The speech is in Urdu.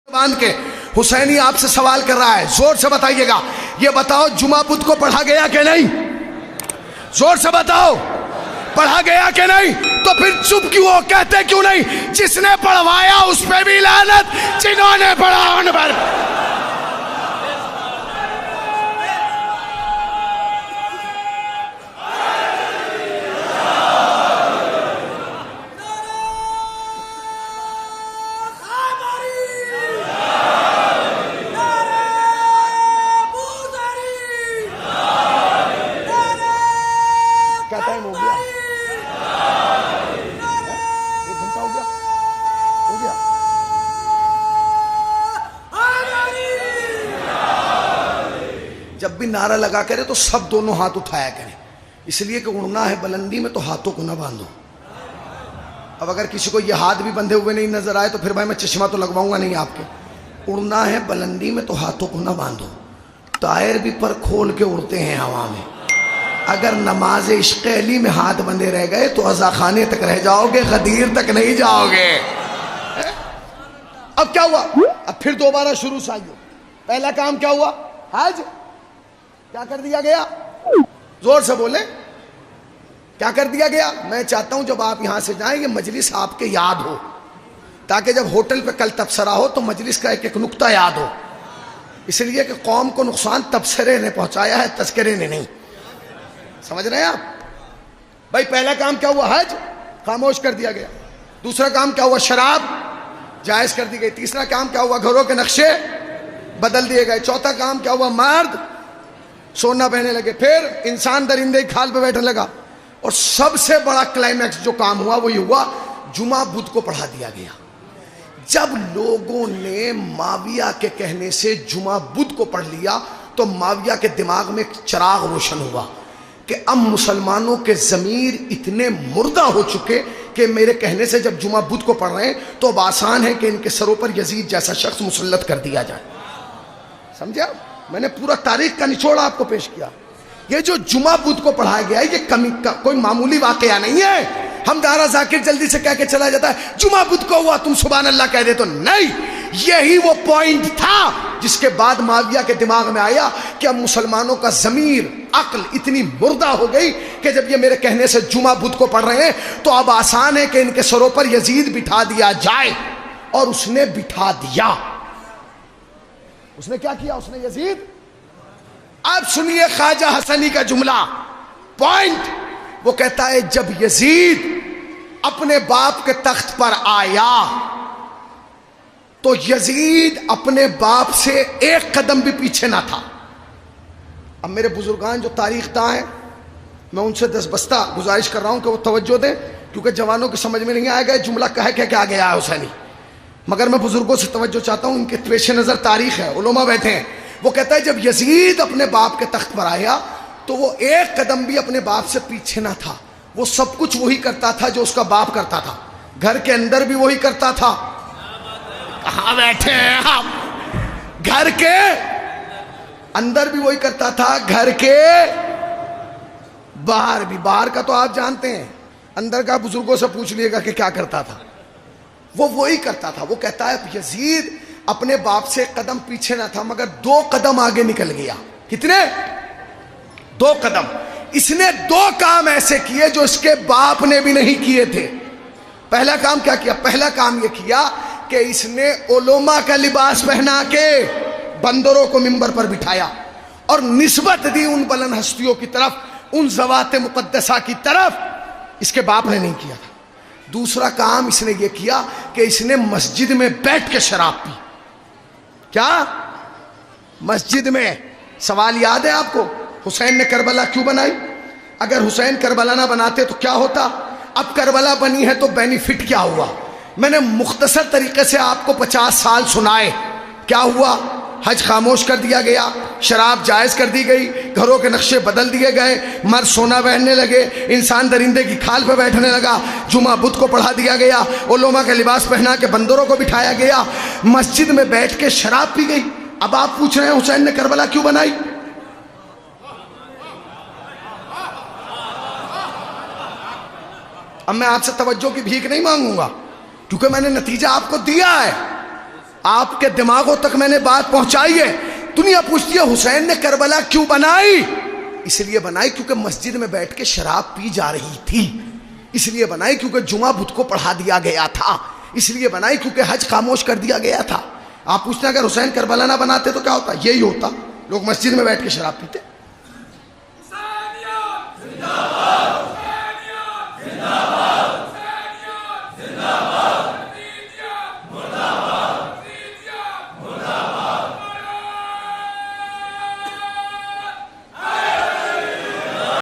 باندھ کے حسینی آپ سے سوال کر رہا ہے، زور سے بتائیے گا، یہ بتاؤ جمعہ بدھ کو پڑھا گیا کہ نہیں؟ زور سے بتاؤ، پڑھا گیا کہ نہیں؟ تو پھر چپ کیوں ہو، کہتے کیوں نہیں؟ جس نے پڑھوایا اس پہ بھی لعنت، جنہوں نے پڑھا ان پر۔ کیا ٹائم ہو گیا؟ 1 گھنٹہ ہو گیا؟ ہو گیا؟ جب بھی نعرہ لگا کرے تو سب دونوں ہاتھ اٹھایا کریں، اس لیے کہ اڑنا ہے بلندی میں تو ہاتھوں کو نہ باندھو۔ اب اگر کسی کو یہ ہاتھ بھی بندھے ہوئے نہیں نظر آئے تو پھر بھائی میں چشمہ تو لگواؤں گا نہیں آپ کے۔ اڑنا ہے بلندی میں تو ہاتھوں کو نہ باندھو۔ ٹائر بھی پر کھول کے اڑتے ہیں ہوا میں۔ اگر نماز عشق علی میں ہاتھ بندھے رہ گئے تو عزا خانے تک رہ جاؤ گے، غدیر تک نہیں جاؤ گے۔ اب کیا ہوا؟ اب پھر دوبارہ شروع سے آئیے۔ پہلا کام کیا ہوا؟ حج کیا کر دیا گیا؟ زور سے بولیں، کیا کر دیا گیا؟ میں چاہتا ہوں جب آپ یہاں سے جائیں یہ مجلس آپ کے یاد ہو، تاکہ جب ہوٹل پہ کل تبصرہ ہو تو مجلس کا ایک ایک نقطہ یاد ہو، اس لیے کہ قوم کو نقصان تبصرے نے پہنچایا ہے، تذکرے نے نہیں۔ سمجھ رہے ہیں آپ؟ بھائی پہلا کام کیا ہوا؟ حج خاموش کر دیا گیا۔ دوسرا کام کیا ہوا؟ شراب جائز کر دی گئی۔ تیسرا کام کیا ہوا؟ گھروں کے نقشے بدل دیے گئے۔ چوتھا کام کیا ہوا؟ مرد سونا پہنے لگے۔ پھر انسان درندے کی کھال پہ بیٹھنے لگا۔ اور سب سے بڑا کلائمیکس جو کام ہوا وہ یہ ہوا، جمعہ بدھ کو پڑھا دیا گیا۔ جب لوگوں نے معاویہ کے کہنے سے جمعہ بدھ کو پڑھ لیا تو معاویہ کے دماغ میں ایک چراغ روشن ہوا کہ اب مسلمانوں کے ضمیر اتنے مردہ ہو چکے کہ میرے کہنے سے جب جمعہ بدھ کو پڑھ رہے ہیں تو اب آسان ہے کہ ان کے سروں پر یزید جیسا شخص مسلط کر دیا جائے۔ سمجھا؟ میں نے پورا تاریخ کا نچوڑ آپ کو پیش کیا۔ یہ جو جمعہ بدھ کو پڑھایا گیا ہے یہ کوئی معمولی واقعہ نہیں ہے۔ ہم دارا ذاکر جلدی سے کہہ کے چلا جاتا ہے جمعہ بدھ کو ہوا تم سبحان اللہ کہہ دے تو نہیں، یہی وہ پوائنٹ تھا جس کے بعد معاویہ کے دماغ میں آیا کہ اب مسلمانوں کا ضمیر عقل اتنی مردہ ہو گئی کہ جب یہ میرے کہنے سے جمعہ بدھ کو پڑھ رہے ہیں تو اب آسان ہے کہ ان کے سروں پر یزید بٹھا دیا جائے۔ اور اس نے بٹھا دیا۔ اس نے کیا کیا؟ اس نے یزید، اب سنیے خواجہ حسنی کا جملہ، پوائنٹ۔ وہ کہتا ہے جب یزید اپنے باپ کے تخت پر آیا تو یزید اپنے باپ سے ایک قدم بھی پیچھے نہ تھا۔ اب میرے بزرگان جو تاریخ داں ہیں میں ان سے دستبستہ گزارش کر رہا ہوں کہ وہ توجہ دیں، کیونکہ جوانوں کی سمجھ میں نہیں آئے گا جملہ کہہ کے کیا گیا ہے حسینی، مگر میں بزرگوں سے توجہ چاہتا ہوں، ان کے پیش نظر تاریخ ہے، علماء بیٹھے ہیں۔ وہ کہتا ہے جب یزید اپنے باپ کے تخت پر آیا تو وہ ایک قدم بھی اپنے باپ سے پیچھے نہ تھا، وہ سب کچھ وہی کرتا تھا جو اس کا باپ کرتا تھا، گھر کے اندر بھی وہی کرتا تھا۔ کہاں بیٹھے ہیں آپ؟ گھر کے اندر بھی وہی کرتا تھا، گھر کے باہر بھی۔ باہر کا تو آپ جانتے ہیں، اندر کا بزرگوں سے پوچھ لیے گا کہ کیا کرتا تھا، وہ وہی کرتا تھا۔ وہ کہتا ہے یزید اپنے باپ سے ایک قدم پیچھے نہ تھا مگر 2 قدم آگے نکل گیا۔ کتنے؟ 2 قدم۔ اس نے 2 کام ایسے کیے جو اس کے باپ نے بھی نہیں کیے تھے۔ پہلا کام کیا کیا؟ پہلا کام یہ کیا کہ اس نے علماء کا لباس پہنا کے بندروں کو منبر پر بٹھایا اور نسبت دی ان بلند ہستیوں کی طرف، ان ذوات مقدسہ کی طرف، اس کے باپ نے نہیں کیا تھا۔ دوسرا کام اس نے یہ کیا کہ اس نے مسجد میں بیٹھ کے شراب پی۔ کیا؟ مسجد میں۔ سوال یاد ہے آپ کو حسین نے کربلا کیوں بنائی؟ اگر حسین کربلا نہ بناتے تو کیا ہوتا؟ اب کربلا بنی ہے تو بینیفٹ کیا ہوا؟ میں نے مختصر طریقے سے آپ کو 50 سال سنائے۔ کیا ہوا؟ حج خاموش کر دیا گیا، شراب جائز کر دی گئی، گھروں کے نقشے بدل دیے گئے، مرد سونا پہننے لگے، انسان درندے کی کھال پہ بیٹھنے لگا، جمعہ بدھ کو پڑھا دیا گیا، علماء کا لباس پہنا کے بندروں کو بٹھایا گیا، مسجد میں بیٹھ کے شراب پی گئی۔ اب آپ پوچھ رہے ہیں حسین نے کربلا کیوں بنائی؟ اب میں آپ سے توجہ کی بھیک نہیں مانگوں گا کیونکہ میں نے نتیجہ آپ کو دیا ہے۔ آپ کے دماغوں تک میں نے بات پہنچائی ہے. دنیا پوچھتی ہے حسین نے کربلا کیوں بنائی؟ اس لیے بنائی کیونکہ مسجد میں بیٹھ کے شراب پی جا رہی تھی. اس لیے بنائی کیونکہ جمعہ بدھ کو پڑھا دیا گیا تھا. اس لیے بنائی کیونکہ حج خاموش کر دیا گیا تھا. آپ پوچھتے ہیں اگر حسین کربلا نہ بناتے تو کیا ہوتا؟ یہی ہوتا، لوگ مسجد میں بیٹھ کے شراب پیتے.